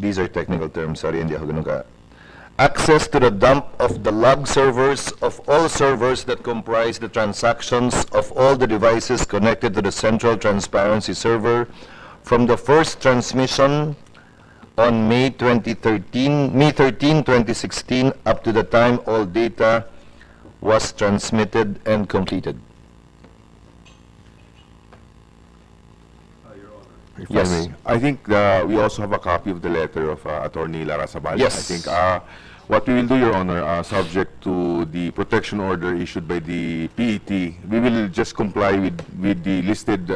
these are technical terms. Sorry, hindi ako ganun ka. Access to the dump of the log servers of all servers that comprise the transactions of all the devices connected to the central transparency server from the first transmission on May 13, 2016, up to the time all data was transmitted and completed. If Yes. I may. I think we also have a copy of the letter of Attorney Lara Sabal. Yes. I think what we will do, Your Honor, subject to the protection order issued by the PET, we will just comply with the listed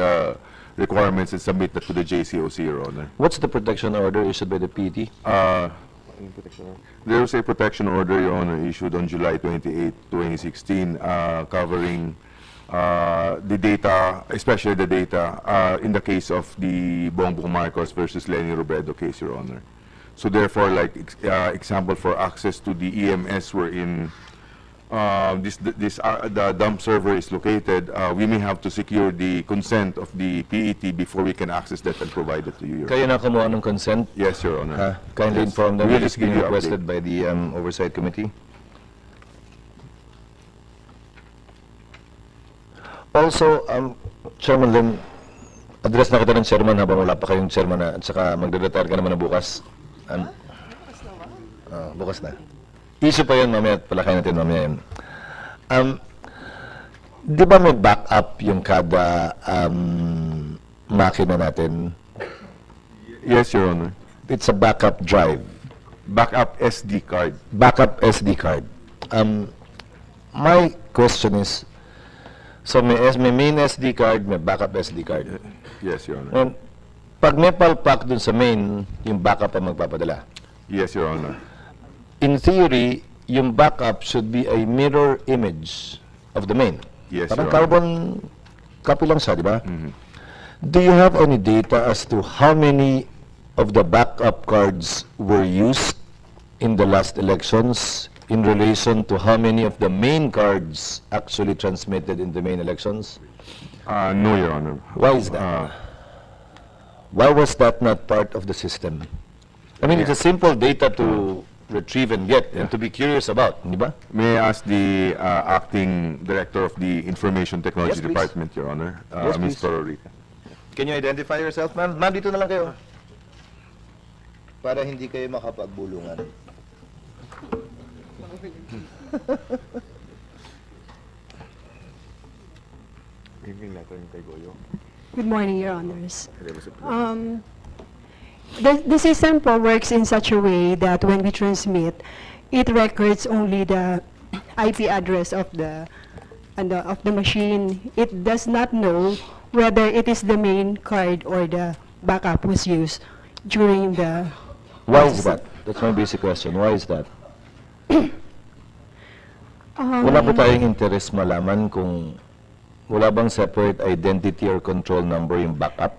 requirements and submit that to the JCOC, Your Honor. What's the protection order issued by the PT? There was a protection order, Your Honor, issued on July 28, 2016, covering the data, especially the data in the case of the Bongbong Marcos versus Lenny Robredo case, Your Honor. So therefore, like example for access to the EMS wherein the dump server is located, we may have to secure the consent of the PET before we can access that and provide it to you, Your Honor. Kayo na kumuha ng consent? Yes, Your Honor. Kindly Yes. inform them We'll that it's just give being you requested update. by the Oversight Committee. Also, Chairman Lim, address na kita ng Chairman habang wala pa kayong Chairman na, at saka magre-retire ka naman na bukas. Bukas na. Issue pa yun mamaya at palakay natin mamaya yun. Di ba may backup yung kada makina natin? Yes, Your Honor. It's a backup drive. Backup SD card. Backup SD card. My question is, so may main SD card, may backup SD card. Yes, Your Honor. And pag may palpak dun sa main, yung backup ang magpapadala. Yes, Your Honor. In theory, yung backup should be a mirror image of the main. Yes, Parang Your Honor. carbon copy lang siya, di ba? Do you have any data as to how many of the backup cards were used in the last elections in relation to how many of the main cards actually transmitted in the main elections? No, Your Honor. Why is that? Why was that not part of the system? I mean, it's a simple data to retrieve and get and to be curious about, di ba? May I ask the acting director of the Information Technology Yes, please. Department, Your Honor, Yes, Ms. please. Tororica. Can you identify yourself, ma'am? Ma'am, dito na lang kayo. Para hindi kayo makapagbulungan. Good morning, Your Honors. The system po works in such a way that when we transmit, it records only the IP address of the machine. It does not know whether it is the main card or the backup was used during the... Why is that? That's my basic question. Why is that? Wala po tayong interest malaman kung wala bang separate identity or control number yung backup?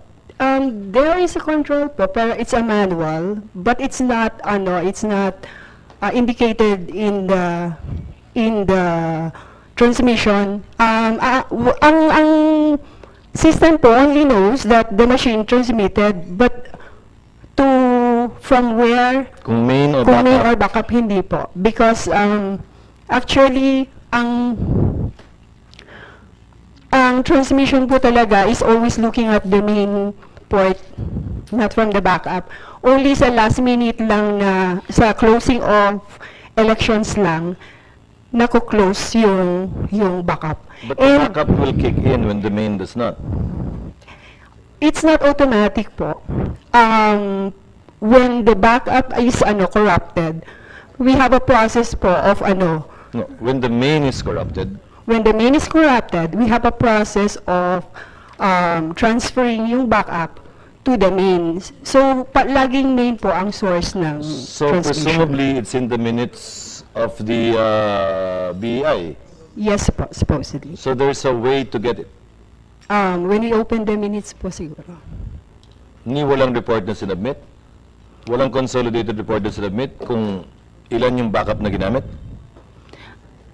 There is a control po, pero it's a manual, but it's not indicated in the transmission. Ang system po only knows that the machine transmitted, but from where, Kung main or kung main backup? or backup, hindi po. Because actually, ang transmission po talaga is always looking at the main port, not from the backup. Only sa last minute lang na, sa closing of elections lang, nako-close yung backup. But the backup will kick in when the main does not. It's not automatic po. When the backup is corrupted, we have a process po of No, when the main is corrupted, when the main is corrupted, we have a process of transferring yung backup to the main. So, laging main po ang source ng so transmission. presumably it's in the minutes of the BEI. Yes po, supposedly. So there's a way to get it. When we open the minutes po siguro. Ni walang report na sinubmit? Walang consolidated report na sinubmit kung ilan yung backup na ginamit?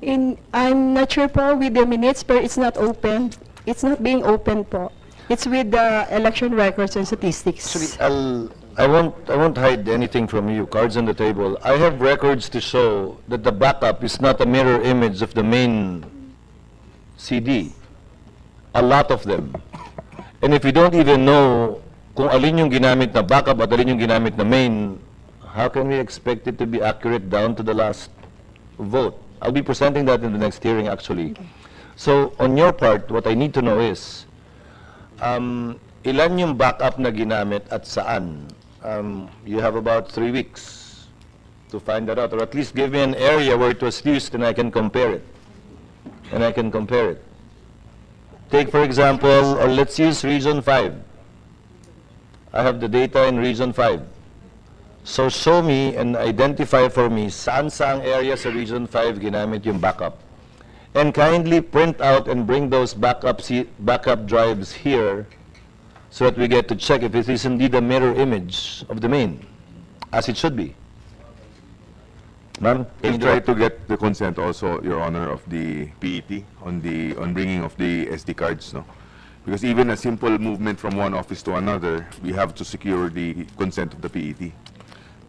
I'm not sure po with the minutes, but it's not open. It's not being open po. It's with the election records and statistics. Actually, I won't hide anything from you, cards on the table. I have records to show that the backup is not a mirror image of the main CD. A lot of them. And if you don't even know kung alin yung ginamit na backup at alin yung ginamit na main, how can we expect it to be accurate down to the last vote? I'll be presenting that in the next hearing, actually. So, on your part, what I need to know is, ilan yung backup na ginamit at saan? You have about 3 weeks to find that out, or at least give me an area where it was used and I can compare it. And I can compare it. Take, for example, or let's use Region 5. I have the data in Region 5. So show me and identify for me saan area sa Region 5 ginamit yung backup. And kindly print out and bring those backup drives here so that we get to check if it is indeed a mirror image of the main, as it should be. Ma'am, can you We'll try to get the consent also, Your Honor, of the PET on bringing of the SD cards, no? Because even a simple movement from one office to another, we have to secure the consent of the PET.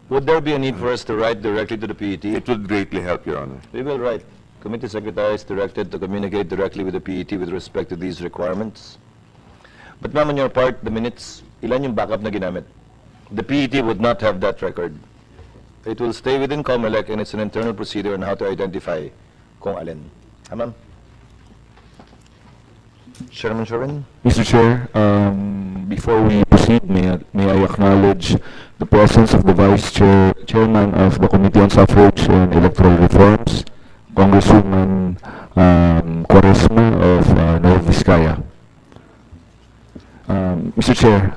Would there be a need for us to write directly to the PET? It would greatly help, Your Honor. We will write. Committee Secretary is directed to communicate directly with the PET with respect to these requirements. But ma'am, on your part, the minutes, ilan yung backup na ginamit? The PET would not have that record. It will stay within COMELEC and it's an internal procedure on how to identify kung alin. Ha, ma'am? Chairman Sherwin? Mr. Chair, before we proceed, may I acknowledge the presence of the Chairman of the Committee on Suffrage and Electoral Reforms, Congresswoman Quaresma of Nueva Vizcaya. Mr. Chair,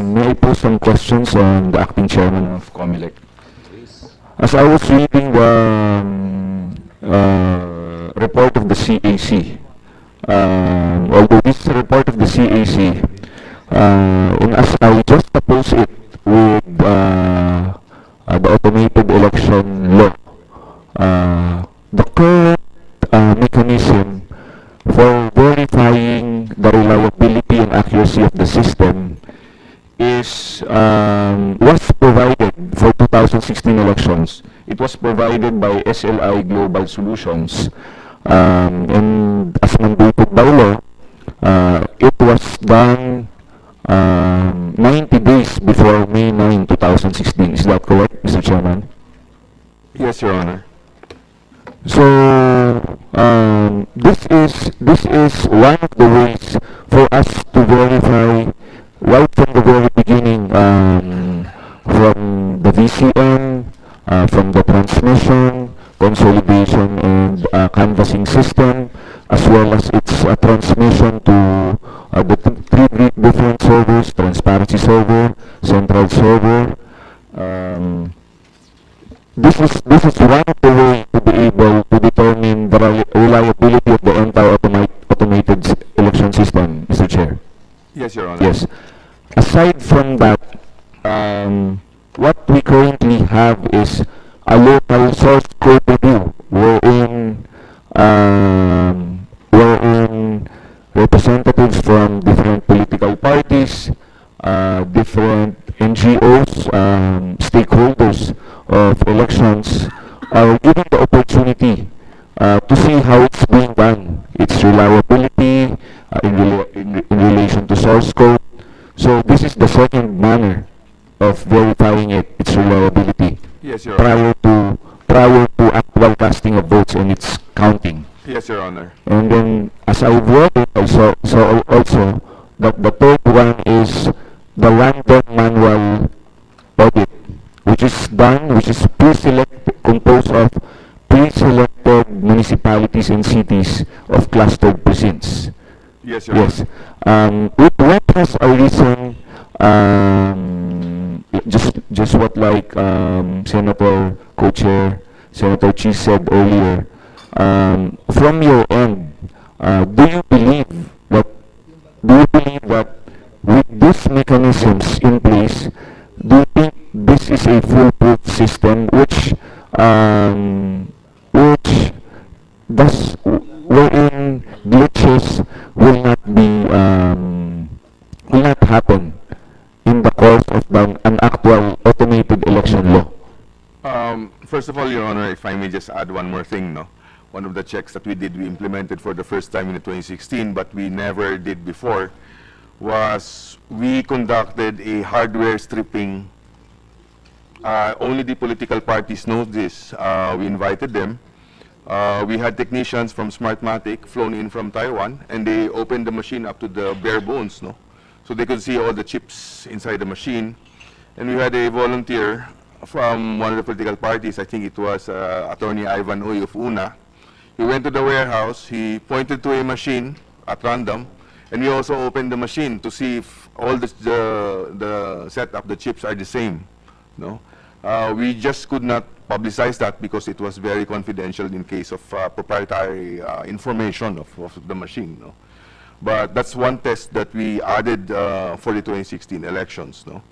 may I pose some questions on the Acting Chairman of COMELEC? As I was reading the report of the CAC, although this is a report of the CAC, and as I just oppose it with the automated election law, the current mechanism for verifying the reliability and accuracy of the system was provided for 2016 elections. It was provided by SLI Global Solutions. And as mandated by law, it was done 90 days before May 9, 2016. Is that correct, Mr. Chairman? Yes, Your Honor. So, this is one of the ways for us to verify right from the very beginning, from the VCM, from the transmission, consolidation, and canvassing system, as well as its transmission to the three different servers: transparency server, central server. This is one of the ways to be able to determine the reliability of the entire automated election system, Mr. Chair. Yes, Your Honor. Yes. Aside from that, what we currently have is a local source code review wherein representatives from different political parties, different NGOs, stakeholders of elections are given the opportunity to see how it's being done, its reliability in relation to source code. So this is the second manner of verifying its reliability. Yes, Your Honor. prior to actual casting of votes and its counting. Yes, Your Honor. And then, as I read it, I saw also that the third one is the random manual audit, which is composed of pre-selected municipalities and cities of clustered precincts. Yes, Your Yes. Honor. What has arisen, just what like Senator Co-Chair, Senator Chiz said earlier, from your end, do you believe that with these mechanisms in place, do you think this is a foolproof system wherein glitches will not happen in the course of an actual automated election law? First of all, Your Honor, if I may just add one more thing, no? One of the checks that we did, we implemented for the first time in 2016, but we never did before, was we conducted a hardware stripping. Only the political parties know this. We invited them. We had technicians from Smartmatic flown in from Taiwan, and they opened the machine up to the bare bones, no? So they could see all the chips inside the machine. And we had a volunteer from one of the political parties, I think it was Attorney Ivan Uy of UNA. He went to the warehouse, he pointed to a machine at random, and we also opened the machine to see if all the setup, the chips are the same. No? We just could not publicize that because it was very confidential in case of proprietary information of the machine. No? But that's one test that we added for the 2016 elections. No?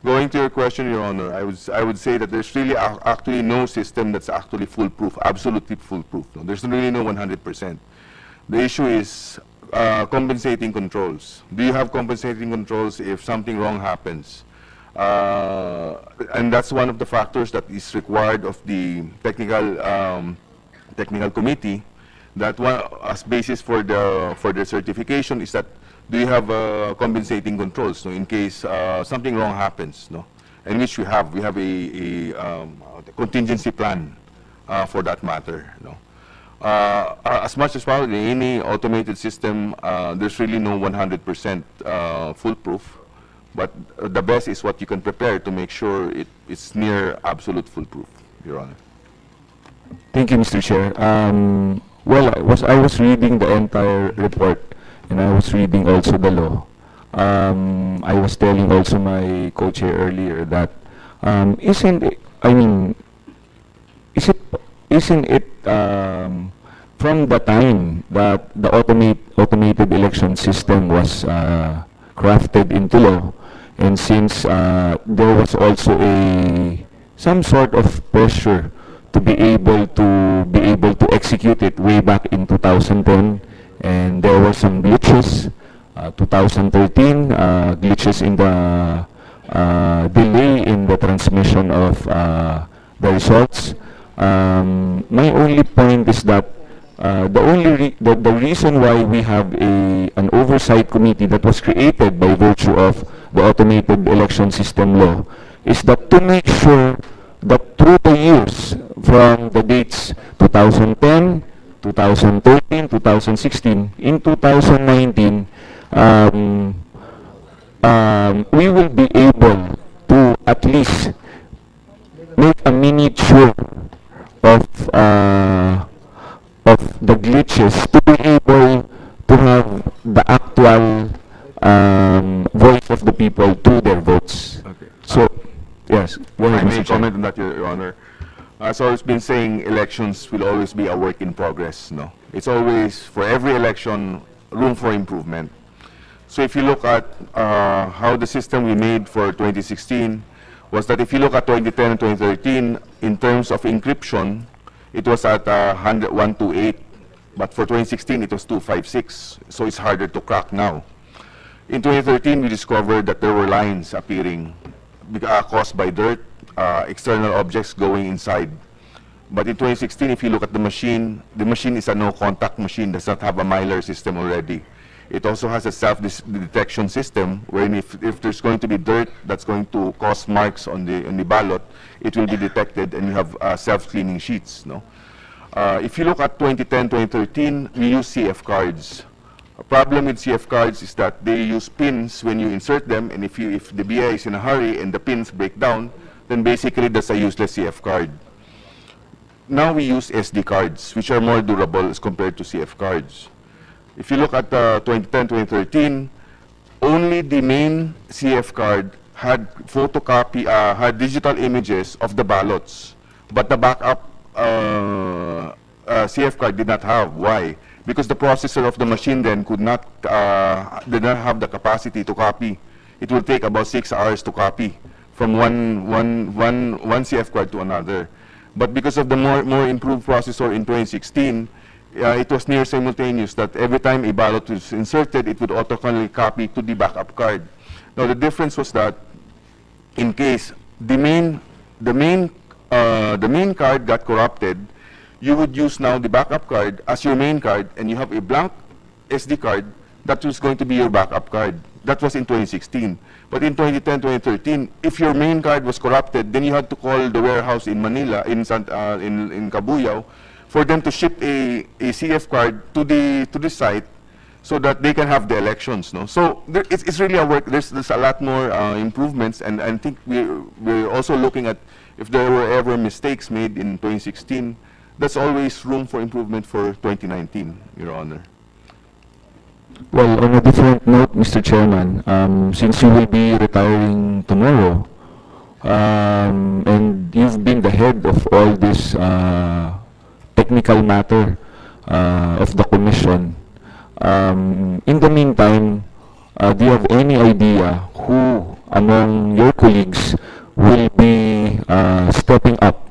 Going to your question, Your Honor, I would say that there's really actually no system that's actually foolproof, absolutely foolproof. No? There's really no 100%. The issue is compensating controls. Do you have compensating controls if something wrong happens? And that's one of the factors that is required of the technical committee. That one as basis for the certification is that do you have compensating controls, so in case something wrong happens, no? And which we have a contingency plan for that matter, no? As much as possible, in any automated system, there's really no 100% foolproof, but the best is what you can prepare to make sure it's near absolute foolproof, Your Honor. Thank you, Mr. Chair. Well, I was reading the entire report, and I was reading also the law. I was telling also my co-chair earlier that isn't it from the time that the automated election system was crafted into law, and since there was also some sort of pressure to be able to execute it way back in 2010, and there were some glitches. 2013 glitches in the delay in the transmission of the results. My only point is that the reason why we have an oversight committee that was created by virtue of the automated election system law is that to make sure that through the years from the dates 2010, 2013, 2016, in 2019, we will be able to at least make a miniature of the glitches to be able to have the actual voice of the people to their votes. Okay. So, yes. I may comment on that, Your Honor. As I've been saying, elections will always be a work in progress. No, it's always, for every election, room for improvement. So if you look at how the system we made for 2016 was that if you look at 2010 and 2013, in terms of encryption, it was at 128, but for 2016 it was 256, so it's harder to crack now. In 2013, we discovered that there were lines appearing caused by dirt, external objects going inside. But in 2016, if you look at the machine is a no-contact machine, does not have a Mylar system already. It also has a self-detection system, wherein if there's going to be dirt that's going to cause marks on the ballot, it will be detected, and you have self-cleaning sheets. No? If you look at 2010, 2013, we use CF cards. A problem with CF cards is that they use pins when you insert them, and if the BI is in a hurry and the pins break down, then basically that's a useless CF card. Now we use SD cards, which are more durable as compared to CF cards. If you look at 2010, 2013, only the main CF card had had digital images of the ballots, but the backup CF card did not have. Why? Because the processor of the machine then did not have the capacity to copy. It will take about 6 hours to copy from one CF card to another. But because of the more improved processor in 2016, it was near simultaneous that every time a ballot was inserted, it would automatically copy to the backup card. Now the difference was that in case the main card got corrupted, you would use now the backup card as your main card, and you have a blank SD card that was going to be your backup card. That was in 2016. But in 2010, 2013, if your main card was corrupted, then you had to call the warehouse in Manila, in Cabuyao, for them to ship a CF card to the site so that they can have the elections. No? So it's really a work. There's a lot more improvements, and I think we're also looking at if there were ever mistakes made in 2016, that's always room for improvement for 2019, Your Honor. Well, on a different note, Mr. Chairman, since you will be retiring tomorrow, and you've been the head of all this technical matter of the commission, in the meantime, do you have any idea who among your colleagues will be stepping up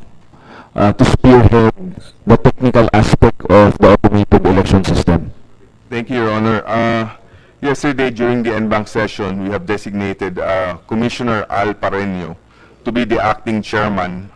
to spearhead the technical aspect of the automated election system? Thank you, Your Honor. Yesterday, during the NBank session, we have designated Commissioner Al Pareño to be the acting chairman